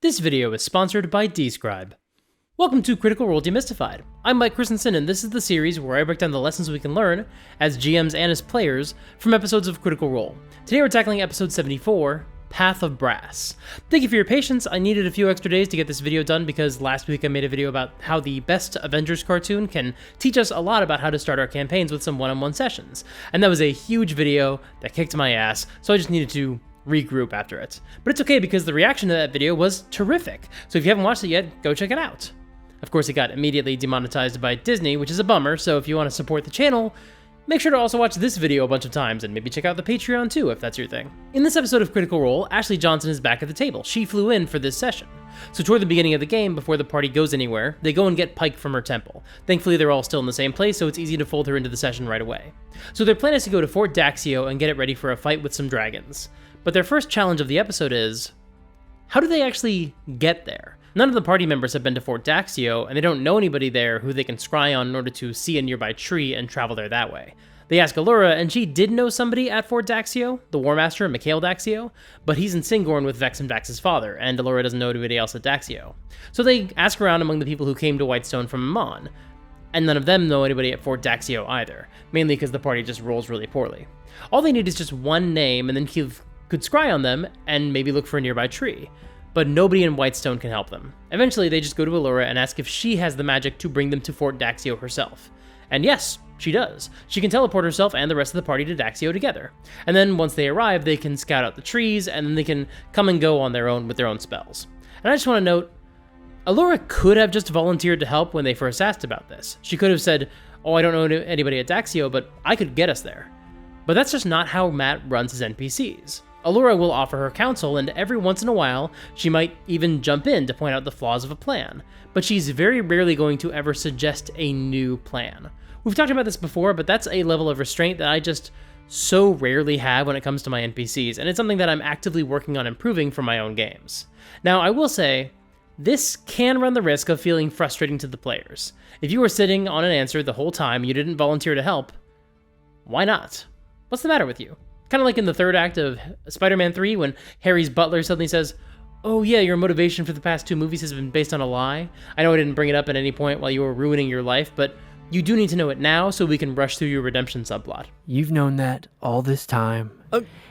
This video is sponsored by Describe. Welcome to Critical Role Demystified. I'm Mike Christensen, and this is the series where I break down the lessons we can learn as GMs and as players from episodes of Critical Role. Today we're tackling episode 74, Path of Brass. Thank you for your patience. I needed a few extra days to get this video done because last week I made a video about how the best Avengers cartoon can teach us a lot about how to start our campaigns with some one-on-one sessions. And that was a huge video that kicked my ass, so I just needed to regroup after it. But it's okay because the reaction to that video was terrific, so if you haven't watched it yet, go check it out. Of course, it got immediately demonetized by Disney, which is a bummer, so if you want to support the channel, make sure to also watch this video a bunch of times and maybe check out the Patreon too if that's your thing. In this episode of Critical Role, Ashley Johnson is back at the table. She flew in for this session. So toward the beginning of the game, before the party goes anywhere, they go and get Pike from her temple. Thankfully, they're all still in the same place, so it's easy to fold her into the session right away. So their plan is to go to Fort Daxio and get it ready for a fight with some dragons. But their first challenge of the episode is, how do they actually get there? None of the party members have been to Fort Daxio, and they don't know anybody there who they can scry on in order to see a nearby tree and travel there that way. They ask Allura, and she did know somebody at Fort Daxio, the War Master, MacLeod Daxio, but he's in Singorn with Vex and Dax's father, and Allura doesn't know anybody else at Daxio. So they ask around among the people who came to Whitestone from Amon, and none of them know anybody at Fort Daxio either, mainly because the party just rolls really poorly. All they need is just one name, and then Keith could scry on them and maybe look for a nearby tree. But nobody in Whitestone can help them. Eventually, they just go to Allura and ask if she has the magic to bring them to Fort Daxio herself. And yes, she does. She can teleport herself and the rest of the party to Daxio together. And then once they arrive, they can scout out the trees, and then they can come and go on their own with their own spells. And I just want to note, Allura could have just volunteered to help when they first asked about this. She could have said, oh, I don't know anybody at Daxio, but I could get us there. But that's just not how Matt runs his NPCs. Allura will offer her counsel, and every once in a while, she might even jump in to point out the flaws of a plan, but she's very rarely going to ever suggest a new plan. We've talked about this before, but that's a level of restraint that I just so rarely have when it comes to my NPCs, and it's something that I'm actively working on improving for my own games. Now, I will say, this can run the risk of feeling frustrating to the players. If you were sitting on an answer the whole time and you didn't volunteer to help, why not? What's the matter with you? Kind of like in the third act of Spider-Man 3 when Harry's butler suddenly says, oh yeah, your motivation for the past 2 movies has been based on a lie. I know I didn't bring it up at any point while you were ruining your life, but you do need to know it now so we can rush through your redemption subplot. You've known that all this time,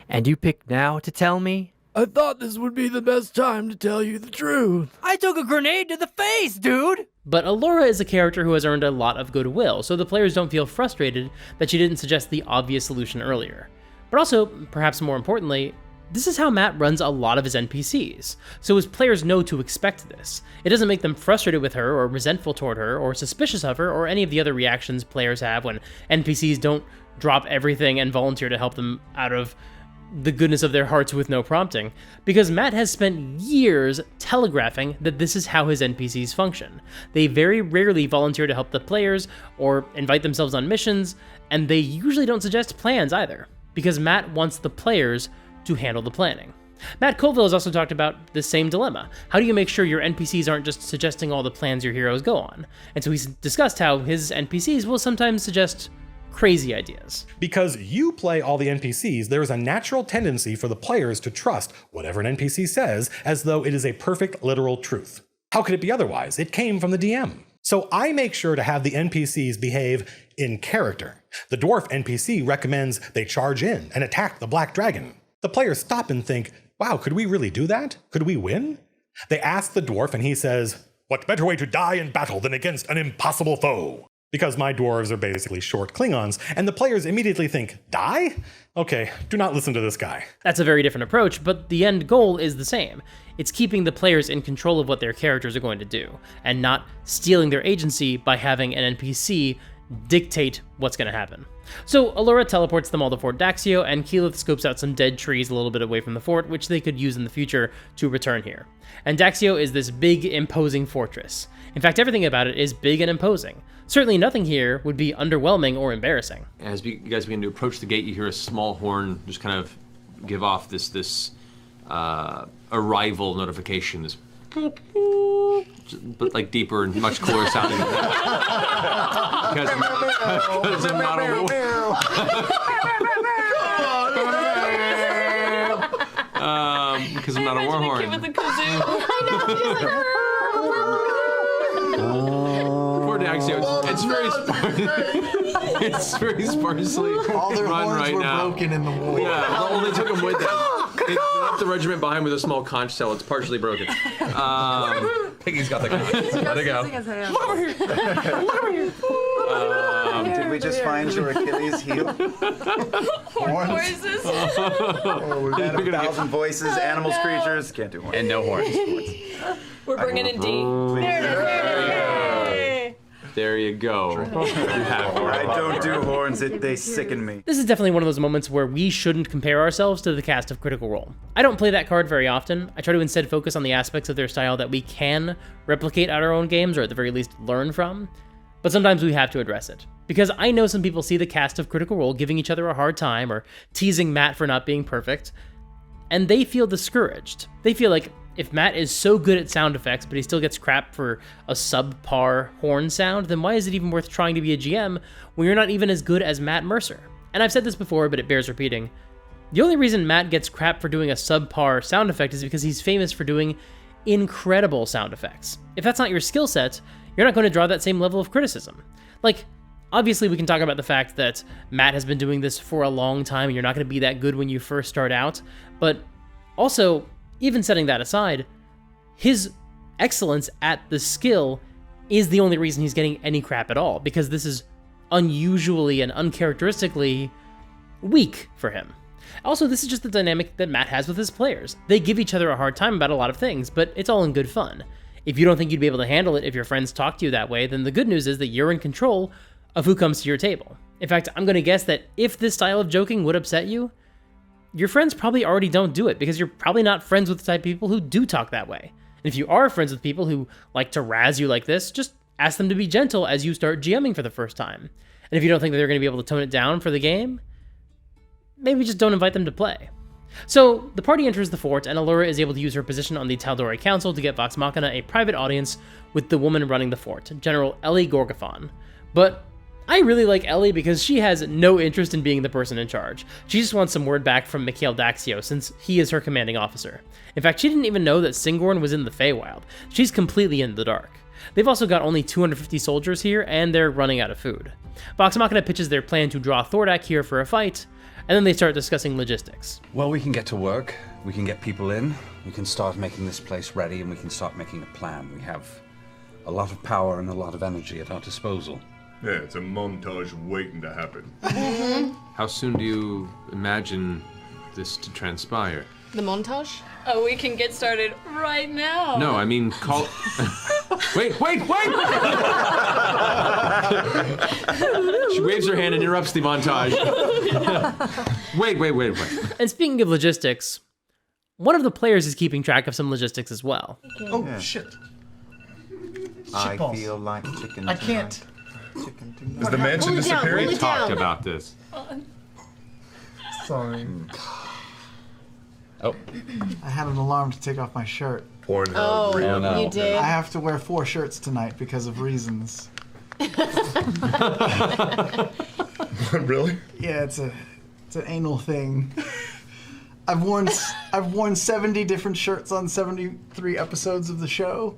and you picked now to tell me? I thought this would be the best time to tell you the truth. I took a grenade to the face, dude! But Allura is a character who has earned a lot of goodwill, so the players don't feel frustrated that she didn't suggest the obvious solution earlier. But also, perhaps more importantly, this is how Matt runs a lot of his NPCs, so his players know to expect this. It doesn't make them frustrated with her, or resentful toward her, or suspicious of her, or any of the other reactions players have when NPCs don't drop everything and volunteer to help them out of the goodness of their hearts with no prompting, because Matt has spent years telegraphing that this is how his NPCs function. They very rarely volunteer to help the players, or invite themselves on missions, and they usually don't suggest plans either, because Matt wants the players to handle the planning. Matt Colville has also talked about this same dilemma. How do you make sure your NPCs aren't just suggesting all the plans your heroes go on? And so he's discussed how his NPCs will sometimes suggest crazy ideas. Because you play all the NPCs, there is a natural tendency for the players to trust whatever an NPC says as though it is a perfect literal truth. How could it be otherwise? It came from the DM. So I make sure to have the NPCs behave in character. The dwarf NPC recommends they charge in and attack the black dragon. The players stop and think, wow, could we really do that? Could we win? They ask the dwarf and he says, what better way to die in battle than against an impossible foe? Because my dwarves are basically short Klingons, and the players immediately think, die? Okay, do not listen to this guy. That's a very different approach, but the end goal is the same. It's keeping the players in control of what their characters are going to do, and not stealing their agency by having an NPC dictate what's going to happen. So Allura teleports them all to Fort Daxio, and Keyleth scopes out some dead trees a little bit away from the fort, which they could use in the future to return here. And Daxio is this big, imposing fortress. In fact, everything about it is big and imposing. Certainly nothing here would be underwhelming or embarrassing. As you guys begin to approach the gate, you hear a small horn just kind of give off this arrival notification, this but like deeper and much cooler sounding than that. Because I'm not a because I'm not a war horn. With a kazoo. Poor Daxio. It's very it's very sparsely All their run horns right were now. broken in the war. Yeah, they only took them with them. They left the regiment behind with a small conch shell. It's partially broken. Piggy's got the conch. Let it go. Did we just find your Achilles heel? Horns? Voices. Oh, we've had 1,000 voices, animals, creatures. Can't do horns. And no horns. We're bringing in D. There it is. There you go. You have it. I don't do horns, they sicken me. This is definitely one of those moments where we shouldn't compare ourselves to the cast of Critical Role. I don't play that card very often. I try to instead focus on the aspects of their style that we can replicate at our own games, or at the very least learn from. But sometimes we have to address it. Because I know some people see the cast of Critical Role giving each other a hard time, or teasing Matt for not being perfect, and they feel discouraged. They feel like, if Matt is so good at sound effects, but he still gets crap for a subpar horn sound, then why is it even worth trying to be a GM when you're not even as good as Matt Mercer? And I've said this before, but it bears repeating. The only reason Matt gets crap for doing a subpar sound effect is because he's famous for doing incredible sound effects. If that's not your skill set, you're not going to draw that same level of criticism. Like, obviously we can talk about the fact that Matt has been doing this for a long time and you're not going to be that good when you first start out, but also, even setting that aside, his excellence at the skill is the only reason he's getting any crap at all, because this is unusually and uncharacteristically weak for him. Also, this is just the dynamic that Matt has with his players. They give each other a hard time about a lot of things, but it's all in good fun. If you don't think you'd be able to handle it if your friends talk to you that way, then the good news is that you're in control of who comes to your table. In fact, I'm going to guess that if this style of joking would upset you, your friends probably already don't do it, because you're probably not friends with the type of people who do talk that way. And if you are friends with people who like to razz you like this, just ask them to be gentle as you start GMing for the first time. And if you don't think that they're going to be able to tone it down for the game, maybe just don't invite them to play. So, the party enters the fort, and Allura is able to use her position on the Tal'Dorei Council to get Vox Machina a private audience with the woman running the fort, General Ellie Gorgathon. But I really like Ellie because she has no interest in being the person in charge. She just wants some word back from Daxio, since he is her commanding officer. In fact, she didn't even know that Singorn was in the Feywild. She's completely in the dark. They've also got only 250 soldiers here, and they're running out of food. Vox Machina pitches their plan to draw Thordak here for a fight, and then they start discussing logistics. Well, we can get to work, we can get people in, we can start making this place ready, and we can start making a plan. We have a lot of power and a lot of energy at our disposal. Yeah, it's a montage waiting to happen. How soon do you imagine this to transpire? The montage? Oh, we can get started right now. No, I mean, call... Wait! She waves her hand and interrupts the montage. Wait. And speaking of logistics, one of the players is keeping track of some logistics as well. Oh, shit. I Shitballs. feel like chicken I tonight. can't. Chicken tonight. Is the mansion disappearing? We talked about this. Sorry. Oh. I had an alarm to take off my shirt. Pornhub. Oh, no. you did. I have to wear 4 shirts tonight because of reasons. Really? Yeah, it's an anal thing. I've worn 70 different shirts on 73 episodes of the show.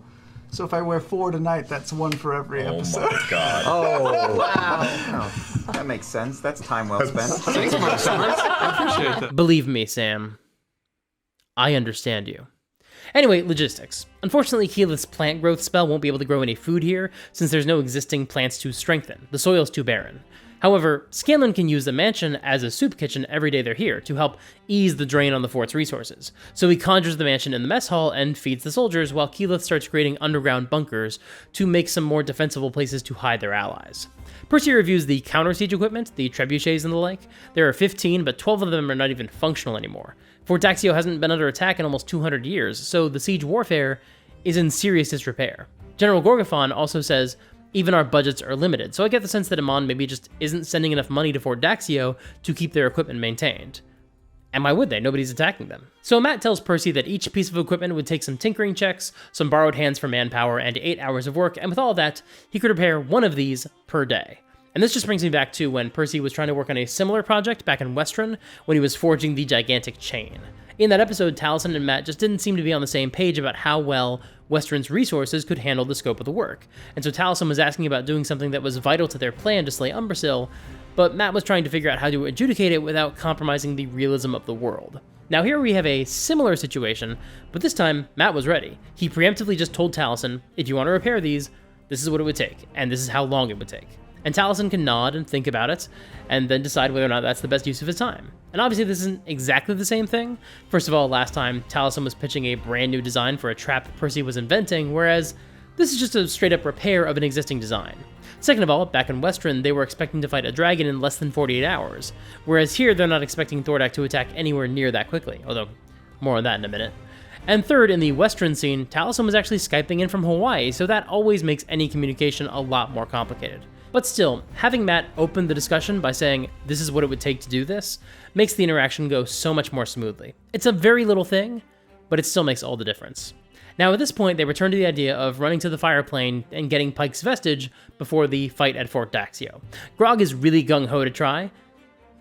So if I wear 4 tonight, that's 1 for every episode. Oh my god. Oh, wow. No, that makes sense. That's time well spent. Thanks, Mark Summers. I appreciate that. Believe me, Sam. I understand you. Anyway, logistics. Unfortunately, Keyleth's plant growth spell won't be able to grow any food here, since there's no existing plants to strengthen. The soil's too barren. However, Scanlan can use the mansion as a soup kitchen every day they're here to help ease the drain on the fort's resources. So he conjures the mansion in the mess hall and feeds the soldiers, while Keyleth starts creating underground bunkers to make some more defensible places to hide their allies. Percy reviews the counter-siege equipment, the trebuchets and the like. There are 15, but 12 of them are not even functional anymore. Fort Daxio hasn't been under attack in almost 200 years, so the siege warfare is in serious disrepair. General Gorgathon also says, even our budgets are limited, so I get the sense that Amon maybe just isn't sending enough money to Fort Daxio to keep their equipment maintained. And why would they? Nobody's attacking them. So Matt tells Percy that each piece of equipment would take some tinkering checks, some borrowed hands for manpower, and 8 hours of work, and with all that, he could repair one of these per day. And this just brings me back to when Percy was trying to work on a similar project back in Westron, when he was forging the gigantic chain. In that episode, Taliesin and Matt just didn't seem to be on the same page about how well Western's resources could handle the scope of the work, and so Taliesin was asking about doing something that was vital to their plan to slay Umbrasyl, but Matt was trying to figure out how to adjudicate it without compromising the realism of the world. Now here we have a similar situation, but this time Matt was ready. He preemptively just told Taliesin, if you want to repair these, this is what it would take, and this is how long it would take. And Taliesin can nod and think about it, and then decide whether or not that's the best use of his time. And obviously this isn't exactly the same thing. First of all, last time, Taliesin was pitching a brand new design for a trap Percy was inventing, whereas this is just a straight up repair of an existing design. Second of all, back in Western, they were expecting to fight a dragon in less than 48 hours, whereas here they're not expecting Thordak to attack anywhere near that quickly, although more on that in a minute. And third, in the Western scene, Taliesin was actually Skyping in from Hawaii, so that always makes any communication a lot more complicated. But still, having Matt open the discussion by saying, this is what it would take to do this, makes the interaction go so much more smoothly. It's a very little thing, but it still makes all the difference. Now at this point, they return to the idea of running to the fire plane and getting Pike's vestige before the fight at Fort Daxio. Grog is really gung-ho to try,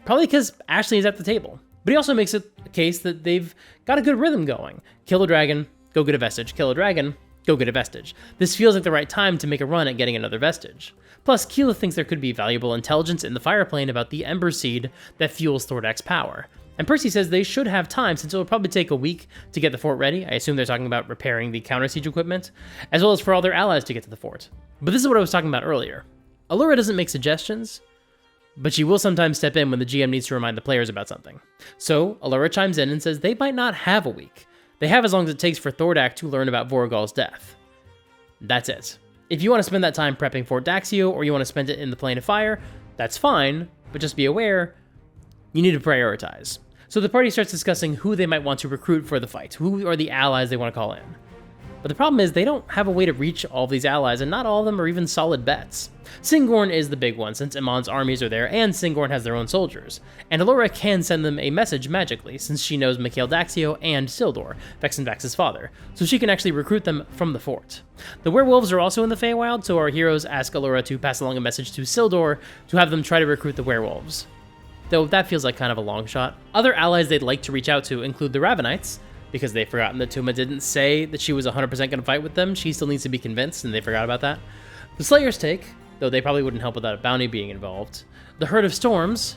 probably because Ashley is at the table. But he also makes it a case that they've got a good rhythm going. Kill a dragon, go get a vestige. Kill a dragon, go get a vestige. This feels like the right time to make a run at getting another vestige. Plus, Keyleth thinks there could be valuable intelligence in the fireplane about the Ember Seed that fuels Thordak's power. And Percy says they should have time since it will probably take a week to get the fort ready. I assume they're talking about repairing the counter-siege equipment, as well as for all their allies to get to the fort. But this is what I was talking about earlier. Allura doesn't make suggestions, but she will sometimes step in when the GM needs to remind the players about something. So, Allura chimes in and says they might not have a week. They have as long as it takes for Thordak to learn about Voragol's death. That's it. If you want to spend that time prepping Fort Daxio, or you want to spend it in the Plane of Fire, that's fine, but just be aware, you need to prioritize. So the party starts discussing who they might want to recruit for the fight, who are the allies they want to call in. But the problem is they don't have a way to reach all of these allies, and not all of them are even solid bets. Singorn is the big one, since Iman's armies are there, and Singorn has their own soldiers. And Allura can send them a message magically, since she knows Mikhail Daxio and Sildor, Vex and Vax's father, so she can actually recruit them from the fort. The werewolves are also in the Feywild, so our heroes ask Allura to pass along a message to Sildor to have them try to recruit the werewolves. Though that feels like kind of a long shot. Other allies they'd like to reach out to include the Ravenites, because they've forgotten that Tuma didn't say that she was 100% going to fight with them. She still needs to be convinced, and they forgot about that. The Slayer's Take, though they probably wouldn't help without a bounty being involved. The Herd of Storms,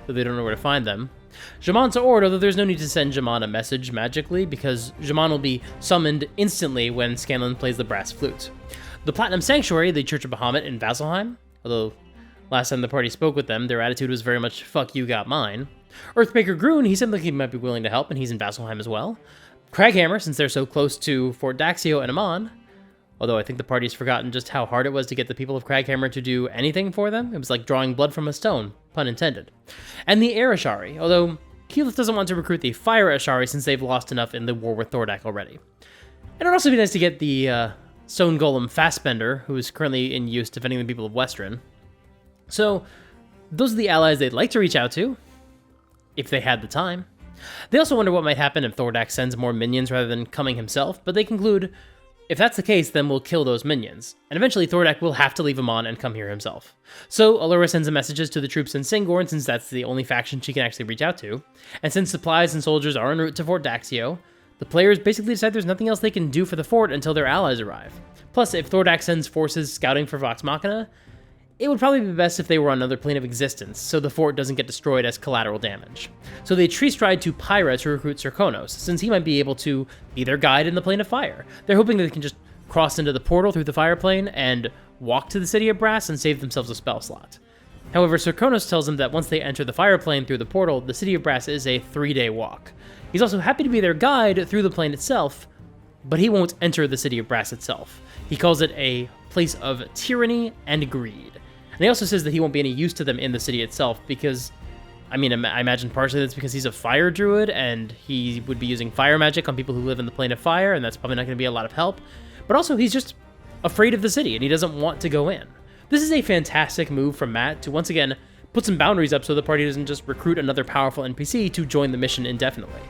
though they don't know where to find them. Jaman Ta'ord, although there's no need to send Jaman a message magically, because Jaman will be summoned instantly when Scanlan plays the brass flute. The Platinum Sanctuary, the Church of Bahamut in Vasselheim, although last time the party spoke with them, their attitude was very much, fuck you got mine. Earthbreaker Grun, he seemed like he might be willing to help, and he's in Vasselheim as well. Craghammer, since they're so close to Fort Daxio and Amon, although I think the party's forgotten just how hard it was to get the people of Craghammer to do anything for them. It was like drawing blood from a stone, pun intended. And the Air Ashari, although Keyleth doesn't want to recruit the Fire Ashari since they've lost enough in the war with Thordak already. And it would also be nice to get the Stone Golem Fastbender, who is currently in use defending the people of Western. So, those are the allies they'd like to reach out to, if they had the time. They also wonder what might happen if Thordak sends more minions rather than coming himself, but they conclude, if that's the case, then we'll kill those minions. And eventually Thordak will have to leave Amon and come here himself. So Allura sends messages to the troops in Singorn, since that's the only faction she can actually reach out to. And since supplies and soldiers are en route to Fort Daxio, the players basically decide there's nothing else they can do for the fort until their allies arrive. Plus, if Thordak sends forces scouting for Vox Machina, it would probably be best if they were on another plane of existence, so the fort doesn't get destroyed as collateral damage. So they tree stride to Pyre to recruit Serkonos, since he might be able to be their guide in the Plane of Fire. They're hoping that they can just cross into the portal through the fire plane and walk to the City of Brass and save themselves a spell slot. However, Serkonos tells them that once they enter the fire plane through the portal, the City of Brass is a 3-day walk. He's also happy to be their guide through the plane itself, but he won't enter the City of Brass itself. He calls it a place of tyranny and greed. And he also says that he won't be any use to them in the city itself because, I imagine partially that's because he's a fire druid and he would be using fire magic on people who live in the Plane of Fire, and that's probably not going to be a lot of help. But also, he's just afraid of the city and he doesn't want to go in. This is a fantastic move from Matt to once again put some boundaries up so the party doesn't just recruit another powerful NPC to join the mission indefinitely.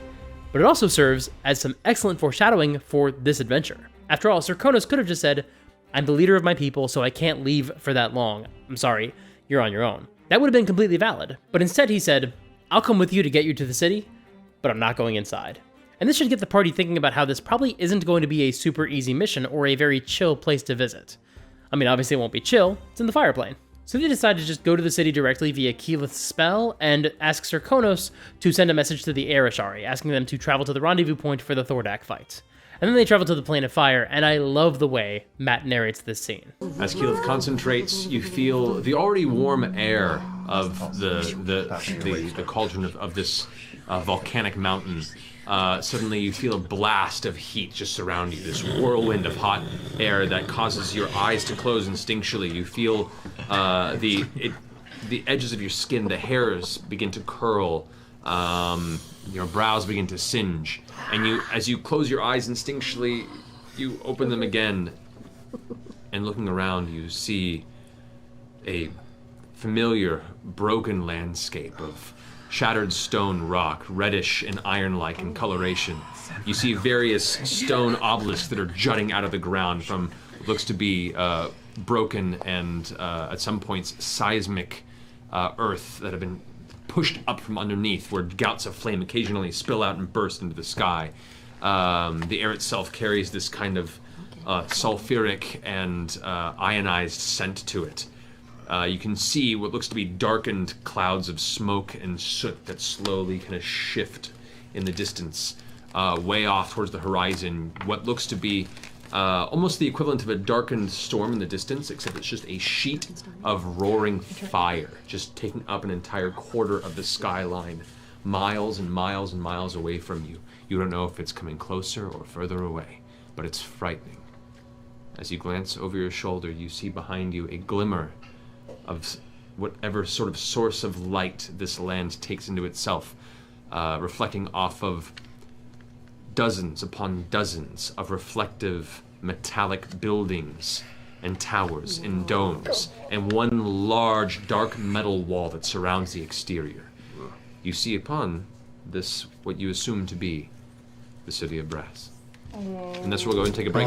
But it also serves as some excellent foreshadowing for this adventure. After all, Serkonos could have just said, I'm the leader of my people, so I can't leave for that long. I'm sorry, you're on your own. That would have been completely valid, but instead he said, I'll come with you to get you to the city, but I'm not going inside. And this should get the party thinking about how this probably isn't going to be a super easy mission or a very chill place to visit. I mean, obviously it won't be chill, it's in the fire plane. So they decide to just go to the city directly via Keyleth's spell and ask Serkonos to send a message to the Arashari, asking them to travel to the rendezvous point for the Thordak fight. And then they travel to the Plane of Fire, and I love the way Matt narrates this scene. As Keyleth concentrates, you feel the already warm air of the cauldron of this volcanic mountain. Suddenly you feel a blast of heat just surround you, this whirlwind of hot air that causes your eyes to close instinctually. You feel the edges of your skin, the hairs begin to curl, your brows begin to singe, and as you close your eyes instinctually, you open them again, and looking around you see a familiar, broken landscape of shattered stone rock, reddish and iron-like in coloration. You see various stone obelisks that are jutting out of the ground from what looks to be broken and, at some points, seismic earth that have been pushed up from underneath, where gouts of flame occasionally spill out and burst into the sky. The air itself carries this kind of sulfuric and ionized scent to it. You can see what looks to be darkened clouds of smoke and soot that slowly kind of shift in the distance. Way off towards the horizon, what looks to be almost the equivalent of a darkened storm in the distance, except it's just a sheet of roaring fire, just taking up an entire quarter of the skyline, miles and miles and miles away from you. You don't know if it's coming closer or further away, but it's frightening. As you glance over your shoulder, you see behind you a glimmer of whatever sort of source of light this land takes into itself, reflecting off of dozens upon dozens of reflective metallic buildings and towers and domes, and one large dark metal wall that surrounds the exterior. You see upon this what you assume to be the City of Brass. And that's where we'll go and take a break.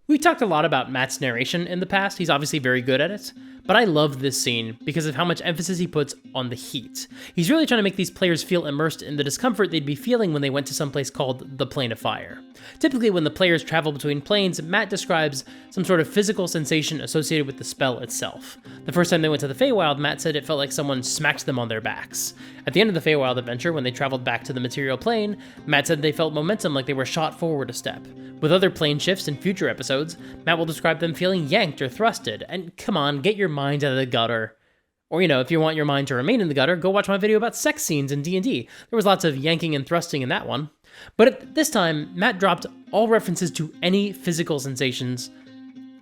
We talked a lot about Matt's narration in the past. He's obviously very good at it, but I love this scene because of how much emphasis he puts on the heat. He's really trying to make these players feel immersed in the discomfort they'd be feeling when they went to some place called the Plane of Fire. Typically, when the players travel between planes, Matt describes some sort of physical sensation associated with the spell itself. The first time they went to the Feywild, Matt said it felt like someone smacked them on their backs. At the end of the Feywild adventure, when they traveled back to the material plane, Matt said they felt momentum like they were shot forward a step. With other plane shifts in future episodes, Matt will describe them feeling yanked or thrusted, and come on, get your mind out of the gutter. Or, if you want your mind to remain in the gutter, go watch my video about sex scenes in D&D. There was lots of yanking and thrusting in that one. But at this time, Matt dropped all references to any physical sensations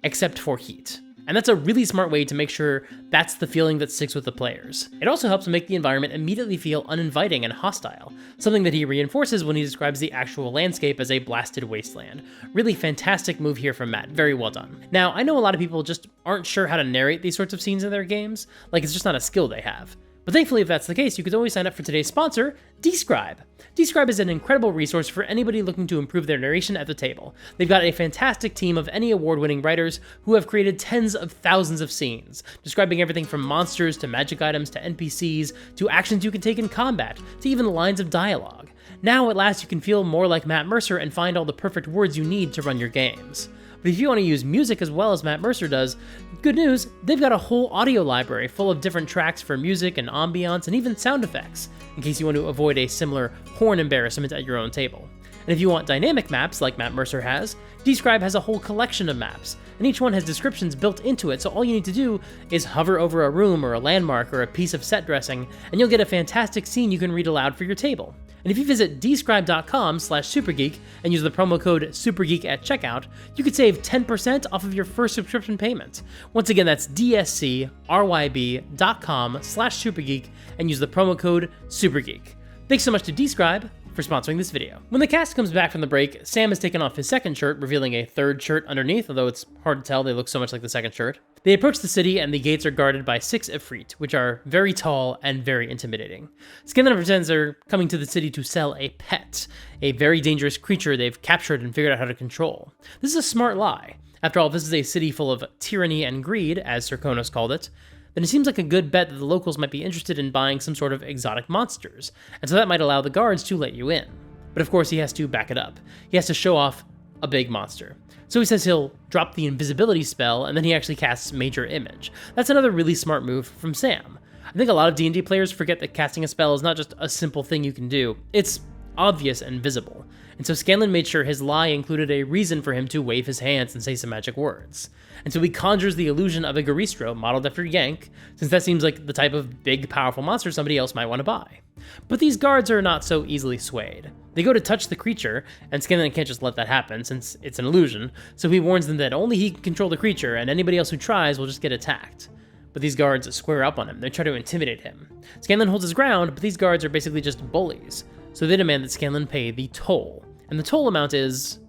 except for heat. And that's a really smart way to make sure that's the feeling that sticks with the players. It also helps make the environment immediately feel uninviting and hostile, something that he reinforces when he describes the actual landscape as a blasted wasteland. Really fantastic move here from Matt, very well done. Now, I know a lot of people just aren't sure how to narrate these sorts of scenes in their games, like it's just not a skill they have. But thankfully, if that's the case, you could always sign up for today's sponsor, Describe. Describe is an incredible resource for anybody looking to improve their narration at the table. They've got a fantastic team of any award-winning writers who have created tens of thousands of scenes, describing everything from monsters to magic items to NPCs to actions you can take in combat to even lines of dialogue. Now, at last, you can feel more like Matt Mercer and find all the perfect words you need to run your games. But if you want to use music as well as Matt Mercer does, good news, they've got a whole audio library full of different tracks for music and ambiance and even sound effects, in case you want to avoid a similar horn embarrassment at your own table. And if you want dynamic maps like Matt Mercer has, Describe has a whole collection of maps, and each one has descriptions built into it, so all you need to do is hover over a room or a landmark or a piece of set dressing, and you'll get a fantastic scene you can read aloud for your table. And if you visit describe.com/supergeek and use the promo code SUPERGEEK at checkout, you could save 10% off of your first subscription payment. Once again, that's dscryb.com/supergeek and use the promo code SUPERGEEK. Thanks so much to Describe for sponsoring this video. When the cast comes back from the break, Sam has taken off his second shirt, revealing a third shirt underneath, although it's hard to tell, they look so much like the second shirt. They approach the city, and the gates are guarded by 6 Ifrit, which are very tall and very intimidating. Scanlan pretends they're coming to the city to sell a pet, a very dangerous creature they've captured and figured out how to control. This is a smart lie. After all, this is a city full of tyranny and greed, as Serkonos called it, then it seems like a good bet that the locals might be interested in buying some sort of exotic monsters, and so that might allow the guards to let you in. but of course he has to back it up. He has to show off a big monster. So he says he'll drop the invisibility spell, and then he actually casts Major Image. That's another really smart move from Sam. I think a lot of D&D players forget that casting a spell is not just a simple thing you can do, it's obvious and visible. And so Scanlan made sure his lie included a reason for him to wave his hands and say some magic words. And so he conjures the illusion of a Garistro modeled after Yank, since that seems like the type of big, powerful monster somebody else might want to buy. But these guards are not so easily swayed. They go to touch the creature, and Scanlan can't just let that happen since it's an illusion, so he warns them that only he can control the creature, and anybody else who tries will just get attacked. But these guards square up on him. They try to intimidate him. Scanlan holds his ground, but these guards are basically just bullies, so they demand that Scanlan pay the toll. And the toll amount is,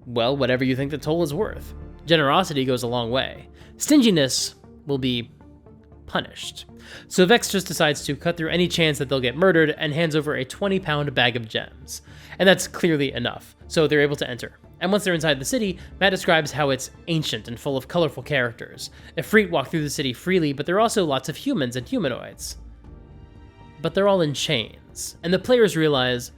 well, whatever you think the toll is worth. Generosity goes a long way. Stinginess will be punished. So Vex just decides to cut through any chance that they'll get murdered and hands over a 20-pound bag of gems. And that's clearly enough, so they're able to enter. And once they're inside the city, Matt describes how it's ancient and full of colorful characters. Efreet walk through the city freely, but there are also lots of humans and humanoids. But they're all in chains, and the players realize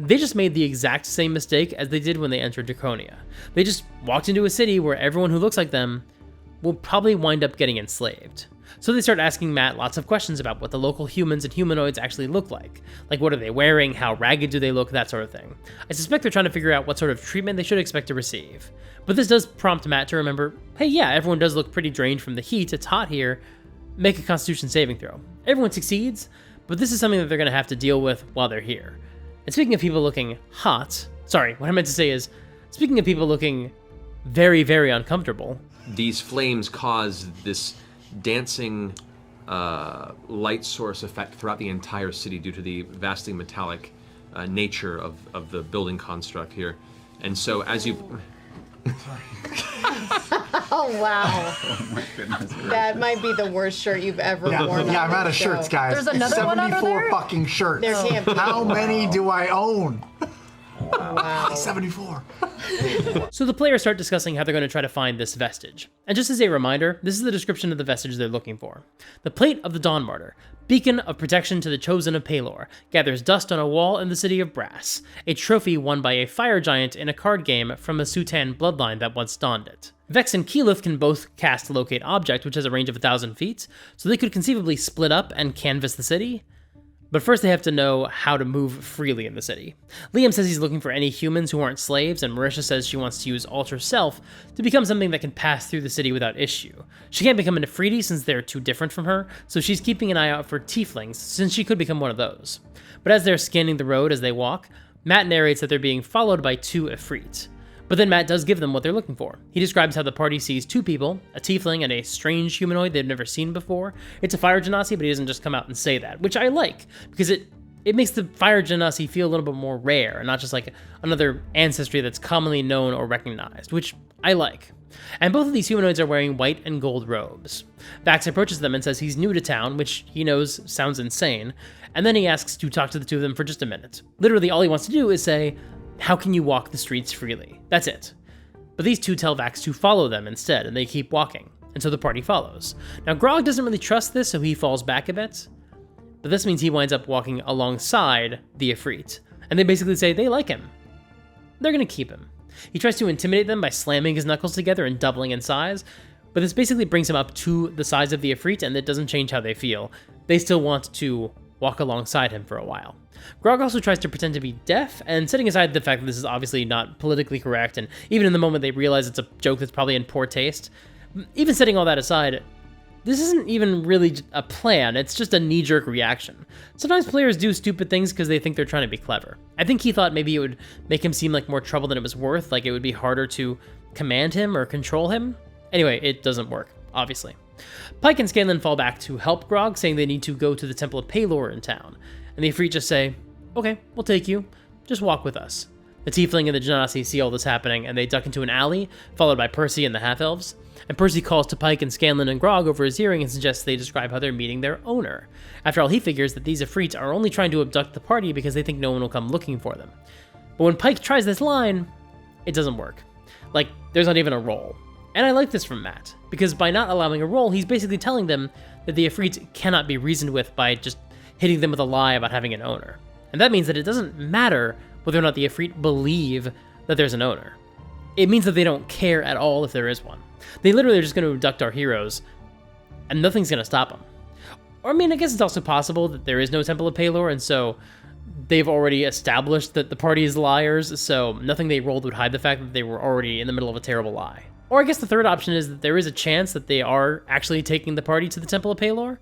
they just made the exact same mistake as they did when they entered Draconia. They just walked into a city where everyone who looks like them will probably wind up getting enslaved. So they start asking Matt lots of questions about what the local humans and humanoids actually look like. Like, what are they wearing, how ragged do they look, that sort of thing. I suspect they're trying to figure out what sort of treatment they should expect to receive. But this does prompt Matt to remember, hey yeah, everyone does look pretty drained from the heat, it's hot here, make a Constitution saving throw. Everyone succeeds, but this is something that they're going to have to deal with while they're here. And speaking of people looking hot, sorry, what I meant to say is, speaking of people looking very, very uncomfortable. These flames cause this dancing light source effect throughout the entire city due to the vastly metallic nature of the building construct here. And so as you... Oh, wow. Oh my goodness. That might be the worst shirt you've ever worn. Yeah, I'm on out of this shirts, show. guys. There's another one under 74 there? fucking shirts. There can't be. How many do I own? Wow. 74. So the players start discussing how they're going to try to find this vestige. And just as a reminder, this is the description of the vestige they're looking for. The Plate of the Dawn Martyr, beacon of protection to the chosen of Pelor, gathers dust on a wall in the city of Brass, a trophy won by a fire giant in a card game from a Sutan bloodline that once donned it. Vex and Keyleth can both cast Locate Object, which has a range of 1,000 feet, so they could conceivably split up and canvass the city. But first they have to know how to move freely in the city. Liam says he's looking for any humans who aren't slaves, and Marisha says she wants to use Alter Self to become something that can pass through the city without issue. She can't become an Ifriti since they're too different from her, so she's keeping an eye out for tieflings, since she could become one of those. But as they're scanning the road as they walk, Matt narrates that they're being followed by 2 Ifrit. But then Matt does give them what they're looking for. He describes how the party sees 2 people, a tiefling and a strange humanoid they've never seen before. It's a fire genasi, but he doesn't just come out and say that, which I like, because it makes the fire genasi feel a little bit more rare, and not just like another ancestry that's commonly known or recognized, which I like. And both of these humanoids are wearing white and gold robes. Vax approaches them and says he's new to town, which he knows sounds insane, and then he asks to talk to the 2 of them for just a minute. Literally all he wants to do is say, how can you walk the streets freely? That's it. But these 2 tell Vax to follow them instead, and they keep walking, and so the party follows. Now Grog doesn't really trust this, so he falls back a bit, but this means he winds up walking alongside the Ifrit, and they basically say they like him. They're gonna keep him. He tries to intimidate them by slamming his knuckles together and doubling in size, but this basically brings him up to the size of the Ifrit, and it doesn't change how they feel. They still want to walk alongside him for a while. Grog also tries to pretend to be deaf, and setting aside the fact that this is obviously not politically correct, and even in the moment they realize it's a joke that's probably in poor taste, even setting all that aside, this isn't even really a plan, it's just a knee-jerk reaction. Sometimes players do stupid things because they think they're trying to be clever. I think he thought maybe it would make him seem like more trouble than it was worth, like it would be harder to command him or control him. Anyway, it doesn't work, obviously. Pike and Scanlan fall back to help Grog, saying they need to go to the Temple of Pelor in town. And the Ifrit just say, okay, we'll take you. Just walk with us. The Tiefling and the Genasi see all this happening, and they duck into an alley, followed by Percy and the Half-Elves. And Percy calls to Pike and Scanlan and Grog over his hearing and suggests they describe how they're meeting their owner. After all, he figures that these Ifrits are only trying to abduct the party because they think no one will come looking for them. But when Pike tries this line, it doesn't work. Like, there's not even a roll. And I like this from Matt, because by not allowing a roll, he's basically telling them that the Ifrit cannot be reasoned with by just hitting them with a lie about having an owner. And that means that it doesn't matter whether or not the Ifrit believe that there's an owner. It means that they don't care at all if there is one. They literally are just going to abduct our heroes, and nothing's going to stop them. Or, I mean, I guess it's also possible that there is no Temple of Pelor, and so they've already established that the party is liars, so nothing they rolled would hide the fact that they were already in the middle of a terrible lie. Or I guess the third option is that there is a chance that they are actually taking the party to the Temple of Pelor,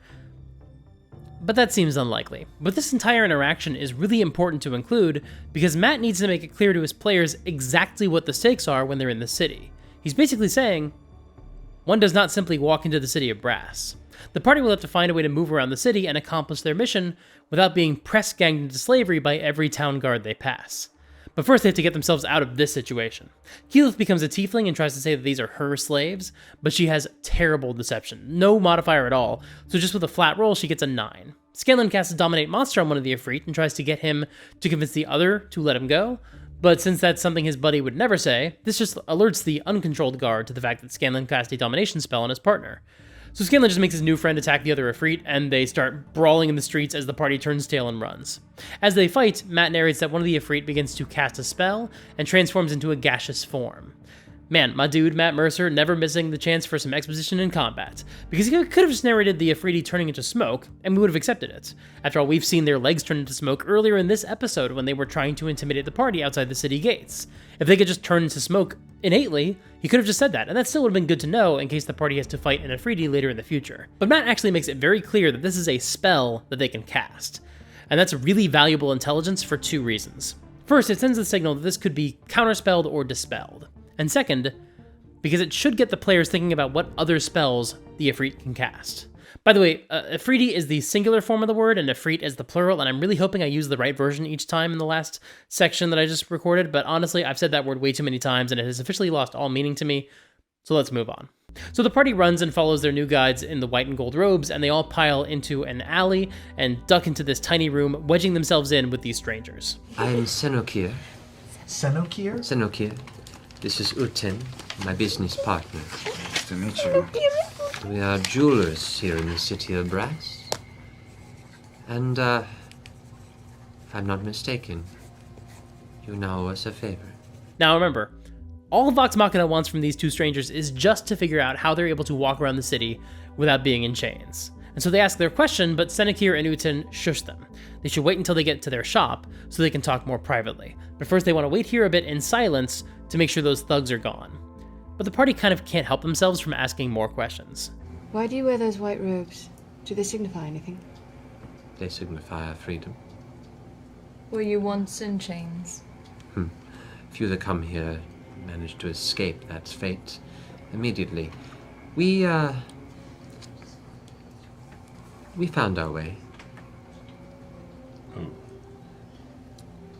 but that seems unlikely. But this entire interaction is really important to include because Matt needs to make it clear to his players exactly what the stakes are when they're in the city. He's basically saying, one does not simply walk into the city of brass. The party will have to find a way to move around the city and accomplish their mission without being press-ganged into slavery by every town guard they pass. But first they have to get themselves out of this situation. Keyleth becomes a tiefling and tries to say that these are her slaves, but she has terrible deception. No modifier at all, so just with a flat roll she gets a 9. Scanlan casts a Dominate Monster on one of the Ifrit and tries to get him to convince the other to let him go, but since that's something his buddy would never say, this just alerts the uncontrolled guard to the fact that Scanlan cast a Domination spell on his partner. So Scanlan just makes his new friend attack the other Ifrit, and they start brawling in the streets as the party turns tail and runs. As they fight, Matt narrates that one of the Ifrit begins to cast a spell and transforms into a gaseous form. Man, my dude, Matt Mercer, never missing the chance for some exposition in combat, because he could have just narrated the Ifriti turning into smoke, and we would have accepted it. After all, we've seen their legs turn into smoke earlier in this episode when they were trying to intimidate the party outside the city gates. If they could just turn into smoke innately, he could have just said that, and that still would have been good to know in case the party has to fight an Ifriti later in the future. But Matt actually makes it very clear that this is a spell that they can cast, and that's really valuable intelligence for two reasons. First, it sends the signal that this could be counterspelled or dispelled. And second, because it should get the players thinking about what other spells the Ifrit can cast. By the way, Ifriti is the singular form of the word, and Ifrit is the plural, and I'm really hoping I use the right version each time in the last section that I just recorded, but honestly, I've said that word way too many times, and it has officially lost all meaning to me, so let's move on. So the party runs and follows their new guides in the white and gold robes, and they all pile into an alley and duck into this tiny room, wedging themselves in with these strangers. I am Senokir. Senokir? Senokir. This is Uten, my business partner. Nice to meet you. We are jewelers here in the city of Brass. And, if I'm not mistaken, you now owe us a favor. Now remember, all Vox Machina wants from these two strangers is just to figure out how they're able to walk around the city without being in chains. And so they ask their question, but Senokir and Uten shush them. They should wait until they get to their shop so they can talk more privately. But first they want to wait here a bit in silence to make sure those thugs are gone. But the party kind of can't help themselves from asking more questions. Why do you wear those white robes? Do they signify anything? They signify our freedom. Were you once in chains? Few that come here manage to escape that fate immediately. We found our way.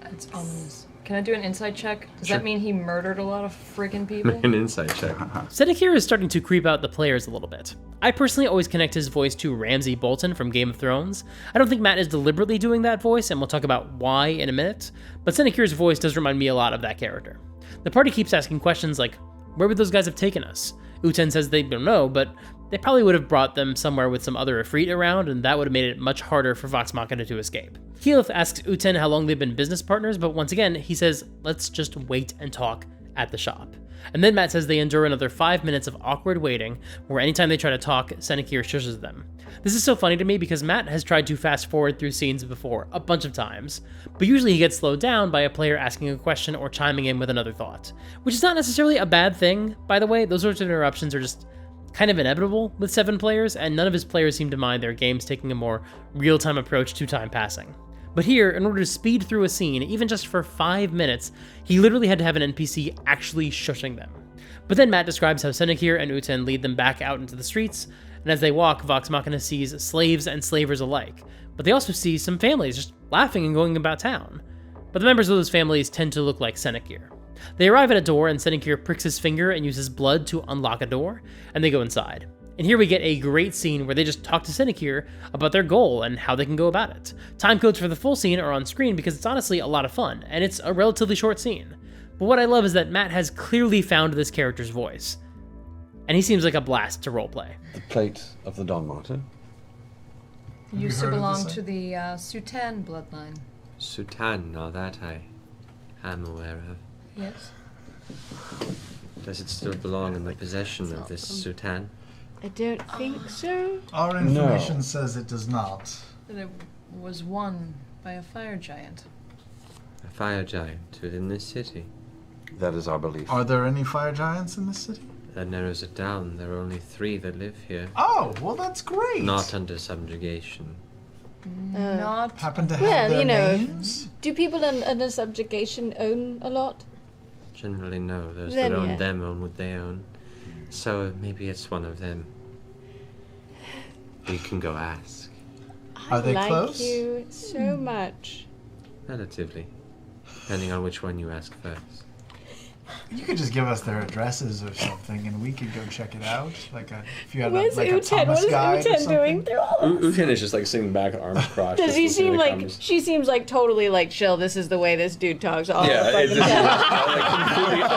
That's ominous. Can I do an insight check? Does Sure. that mean he murdered a lot of freaking people? An insight check. Senokir is starting to creep out the players a little bit. I personally always connect his voice to Ramsay Bolton from Game of Thrones. I don't think Matt is deliberately doing that voice, and we'll talk about why in a minute, but Senokir's voice does remind me a lot of that character. The party keeps asking questions like, where would those guys have taken us? Uten says they don't know, but they probably would have brought them somewhere with some other Ifrit around, and that would have made it much harder for Vox Machina to escape. Keyleth asks Uten how long they've been business partners, but once again, he says, let's just wait and talk at the shop. And then Matt says they endure another 5 minutes of awkward waiting, where anytime they try to talk, Senokir shushes them. This is so funny to me because Matt has tried to fast forward through scenes before, a bunch of times, but usually he gets slowed down by a player asking a question or chiming in with another thought, which is not necessarily a bad thing, by the way. Those sorts of interruptions are just kind of inevitable with 7 players, and none of his players seem to mind their games taking a more real-time approach to time passing. But here, in order to speed through a scene, even just for 5 minutes, he literally had to have an NPC actually shushing them. But then Matt describes how Senokir and Uten lead them back out into the streets, and as they walk, Vox Machina sees slaves and slavers alike, but they also see some families just laughing and going about town. But the members of those families tend to look like Senokir. They arrive at a door, and Senokir pricks his finger and uses blood to unlock a door, and they go inside. And here we get a great scene where they just talk to Senokir about their goal and how they can go about it. Timecodes for the full scene are on screen because it's honestly a lot of fun, and it's a relatively short scene. But what I love is that Matt has clearly found this character's voice, and he seems like a blast to roleplay. The plate of the Don Martin. You used to belong to the Sutan bloodline. Sutan, now that I am aware of. Yes. Does it still belong in the possession of this Sutan? I don't think so. Our information says it does not. That it was won by a fire giant. A fire giant within this city? That is our belief. Are there any fire giants in this city? That narrows it down. There are only 3 that live here. Oh, well, that's great. Not under subjugation. Not happen to have Well, their you know, names? do people under subjugation own a lot? Generally, no. Those Then, that own yeah. them own what they own. So maybe it's one of them. We can go ask. Are they like close? you so much. Relatively. Depending on which one you ask first. You could just give us their addresses or something, and we could go check it out. If you had Where's a Uten? Thomas What is guide or Uten something. doing through all of this? Uten is just like sitting back, arms crossed. Does just he listening seem to like convers- she seems like totally like chill? This is the way this dude talks all Yeah, the it's fucking time.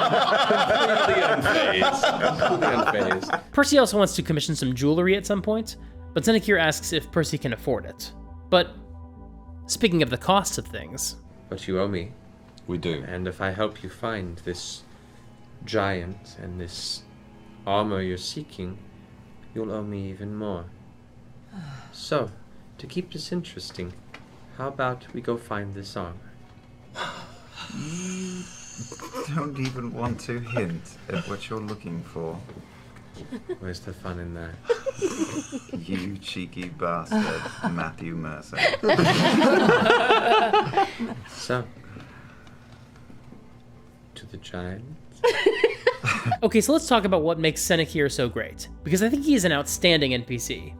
completely unfazed. Percy also wants to commission some jewelry at some point, but Senokir asks if Percy can afford it. But speaking of the cost of things... But you owe me. We do. And if I help you find this giant and this armor you're seeking, you'll owe me even more. So, to keep this interesting, how about we go find this armor? You don't even want to hint at what you're looking for. Where's the fun in that? You cheeky bastard, Matthew Mercer. So, to the giant. Okay, so let's talk about what makes Senokir so great, because I think he is an outstanding NPC.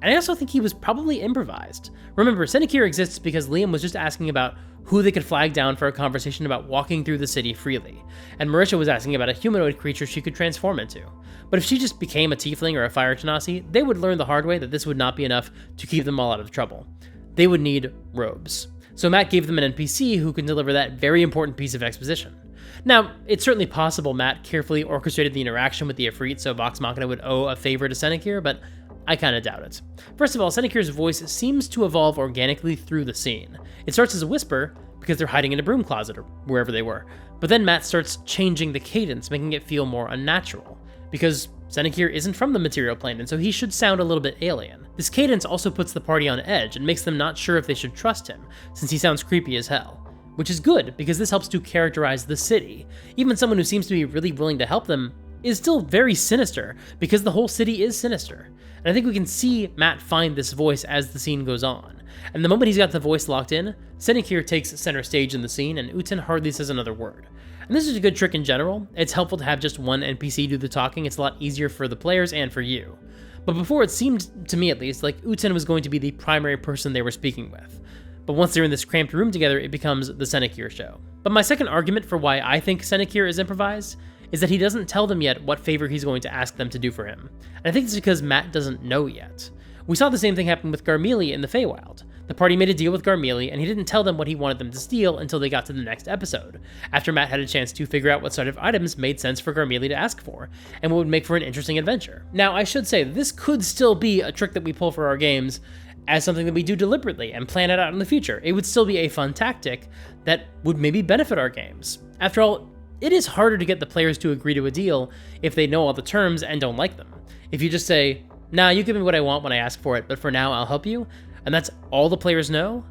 And I also think he was probably improvised. Remember, Senokir exists because Liam was just asking about who they could flag down for a conversation about walking through the city freely, and Marisha was asking about a humanoid creature she could transform into. But if she just became a tiefling or a fire genasi, they would learn the hard way that this would not be enough to keep them all out of trouble. They would need robes. So Matt gave them an NPC who can deliver that very important piece of exposition. Now, it's certainly possible Matt carefully orchestrated the interaction with the Ifrit so Vox Machina would owe a favor to Senokir, but I kinda doubt it. First of all, Senokir's voice seems to evolve organically through the scene. It starts as a whisper, because they're hiding in a broom closet or wherever they were. But then Matt starts changing the cadence, making it feel more unnatural, because Senokir isn't from the material plane, and so he should sound a little bit alien. This cadence also puts the party on edge and makes them not sure if they should trust him, since he sounds creepy as hell. Which is good, because this helps to characterize the city. Even someone who seems to be really willing to help them is still very sinister, because the whole city is sinister. And I think we can see Matt find this voice as the scene goes on. And the moment he's got the voice locked in, Senokir takes center stage in the scene, and Uten hardly says another word. And this is a good trick in general. It's helpful to have just one NPC do the talking. It's a lot easier for the players and for you. But before, it seemed, to me at least, like Uten was going to be the primary person they were speaking with. But once they're in this cramped room together, it becomes the Senokir show. But my second argument for why I think Senokir is improvised is that he doesn't tell them yet what favor he's going to ask them to do for him. And I think it's because Matt doesn't know yet. We saw the same thing happen with Garmelie in the Feywild. The party made a deal with Garmelie, and he didn't tell them what he wanted them to steal until they got to the next episode, after Matt had a chance to figure out what sort of items made sense for Garmelie to ask for, and what would make for an interesting adventure. Now, I should say, this could still be a trick that we pull for our games as something that we do deliberately and plan it out in the future. It would still be a fun tactic that would maybe benefit our games. After all, it is harder to get the players to agree to a deal if they know all the terms and don't like them. If you just say, nah, you give me what I want when I ask for it, but for now I'll help you, and that's all the players know,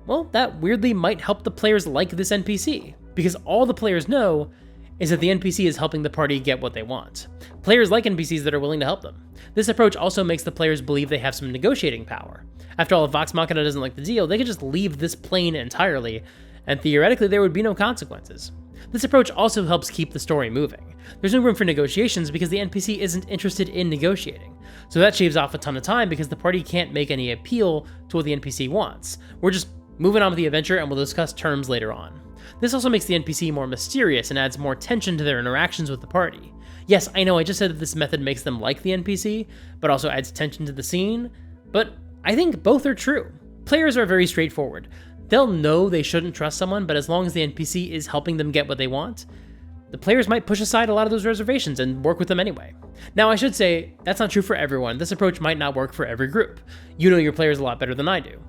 well, that weirdly might help the players like this NPC, because all the players know is that the NPC is helping the party get what they want. Players like NPCs that are willing to help them. This approach also makes the players believe they have some negotiating power. After all, if Vox Machina doesn't like the deal, they could just leave this plane entirely, and theoretically there would be no consequences. This approach also helps keep the story moving. There's no room for negotiations because the NPC isn't interested in negotiating. So that shaves off a ton of time because the party can't make any appeal to what the NPC wants. We're just moving on with the adventure and we'll discuss terms later on. This also makes the NPC more mysterious and adds more tension to their interactions with the party. Yes, I know I just said that this method makes them like the NPC, but also adds tension to the scene, but I think both are true. Players are very straightforward. They'll know they shouldn't trust someone, but as long as the NPC is helping them get what they want, the players might push aside a lot of those reservations and work with them anyway. Now, I should say, that's not true for everyone. This approach might not work for every group. You know your players a lot better than I do.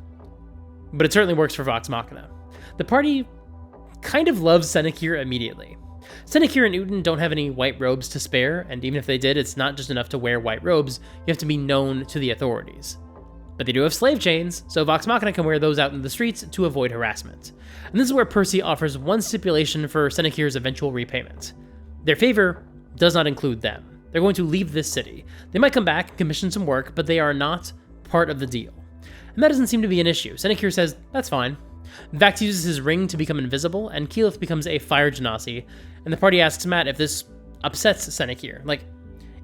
but it certainly works for Vox Machina. The party kind of loves Senokir immediately. Senokir and Uten don't have any white robes to spare, and even if they did, it's not just enough to wear white robes, you have to be known to the authorities. But they do have slave chains, so Vox Machina can wear those out in the streets to avoid harassment. And this is where Percy offers one stipulation for Senokir's eventual repayment. Their favor does not include them. They're going to leave this city. They might come back and commission some work, but they are not part of the deal. And that doesn't seem to be an issue. Senokir says, that's fine. Vax uses his ring to become invisible, and Keyleth becomes a fire genasi, and the party asks Matt if this upsets Senokir. Like,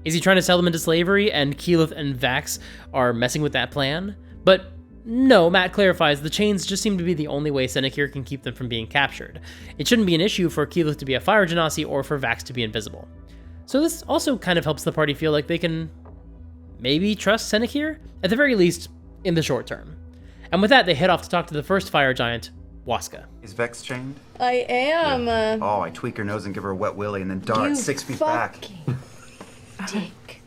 is he trying to sell them into slavery, and Keyleth and Vax are messing with that plan? But no, Matt clarifies the chains just seem to be the only way Senokir can keep them from being captured. It shouldn't be an issue for Keyleth to be a fire genasi or for Vax to be invisible. So this also kind of helps the party feel like they can maybe trust Senokir, at the very least, in the short term. And with that, they head off to talk to the first fire giant, Waska. Is Vex chained? I am. Oh, I tweak her nose and give her a wet willy and then dart 6 feet back. Dick.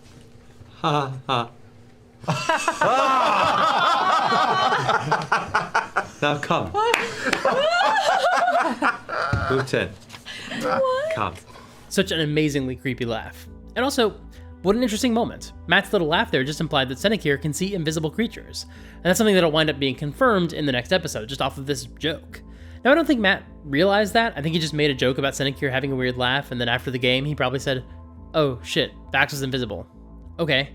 Ha ha. Now come. Uten. Come. Such an amazingly creepy laugh. And also, what an interesting moment. Matt's little laugh there just implied that Senokir can see invisible creatures, and that's something that'll wind up being confirmed in the next episode, just off of this joke. Now, I don't think Matt realized that. I think he just made a joke about Senokir having a weird laugh, and then after the game, he probably said, oh shit, Vax was invisible. Okay,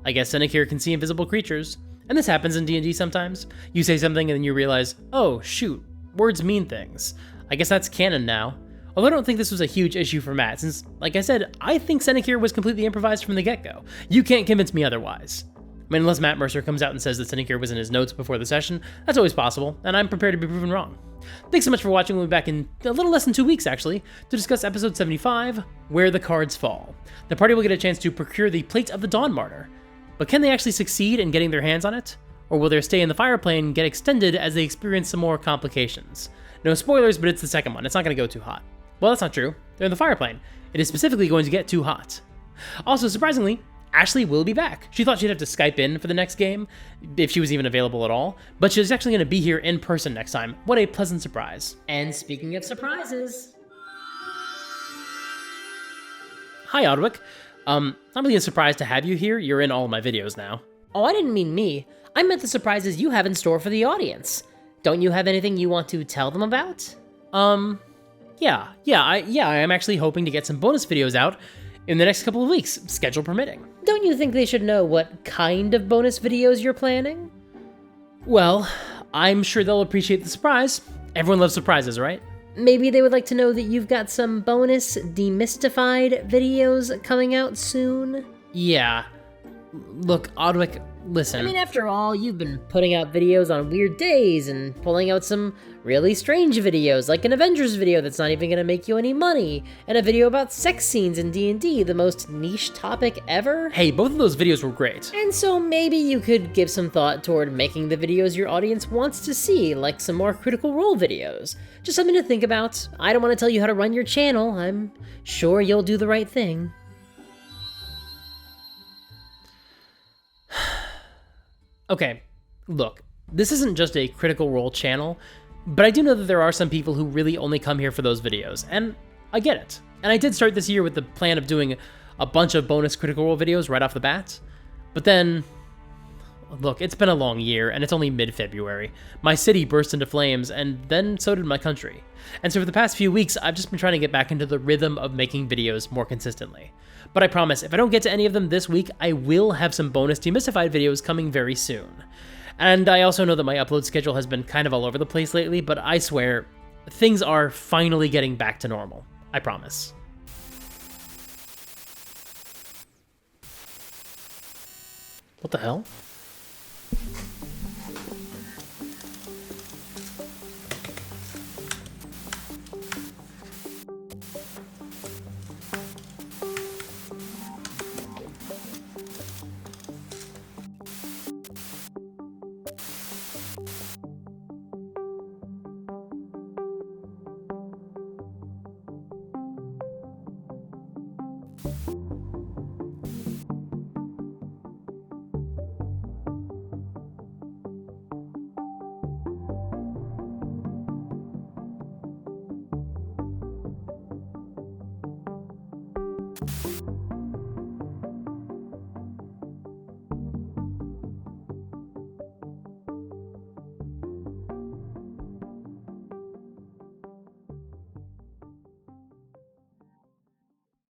I guess Senokir can see invisible creatures. And this happens in D&D sometimes. You say something and then you realize, oh shoot, words mean things. I guess that's canon now. Although I don't think this was a huge issue for Matt, since, like I said, I think Senokir was completely improvised from the get-go. You can't convince me otherwise. I mean, unless Matt Mercer comes out and says that Senokir was in his notes before the session, that's always possible, and I'm prepared to be proven wrong. Thanks so much for watching. We'll be back in a little less than 2 weeks, actually, to discuss episode 75, Where the Cards Fall. The party will get a chance to procure the Plate of the Dawn Martyr, but can they actually succeed in getting their hands on it? Or will their stay in the fire plane get extended as they experience some more complications? No spoilers, but it's the second one. It's not going to go too hot. Well, that's not true. They're in the fire plane. It is specifically going to get too hot. Also, surprisingly, Ashley will be back. She thought she'd have to Skype in for the next game, if she was even available at all, but she's actually going to be here in person next time. What a pleasant surprise. And speaking of surprises... Hi, Odwick. I'm really surprised to have you here. You're in all of my videos now. Oh, I didn't mean me. I meant the surprises you have in store for the audience. Don't you have anything you want to tell them about? Yeah, I am actually hoping to get some bonus videos out in the next couple of weeks, schedule permitting. Don't you think they should know what kind of bonus videos you're planning? Well, I'm sure they'll appreciate the surprise. Everyone loves surprises, right? Maybe they would like to know that you've got some bonus Demystified videos coming out soon? Yeah. Look, Odwick, listen. I mean, after all, you've been putting out videos on weird days and pulling out some really strange videos, like an Avengers video that's not even gonna make you any money, and a video about sex scenes in D&D, the most niche topic ever. Hey, both of those videos were great. And so maybe you could give some thought toward making the videos your audience wants to see, like some more Critical Role videos. Just something to think about. I don't want to tell you how to run your channel. I'm sure you'll do the right thing. Okay, look, this isn't just a Critical Role channel, but I do know that there are some people who really only come here for those videos, and I get it. And I did start this year with the plan of doing a bunch of bonus Critical Role videos right off the bat, but then, look, it's been a long year, and it's only mid-February. My city burst into flames, and then so did my country. And so for the past few weeks, I've just been trying to get back into the rhythm of making videos more consistently. But I promise, if I don't get to any of them this week, I will have some bonus Demystified videos coming very soon. And I also know that my upload schedule has been kind of all over the place lately, but I swear, things are finally getting back to normal. I promise. What the hell? you.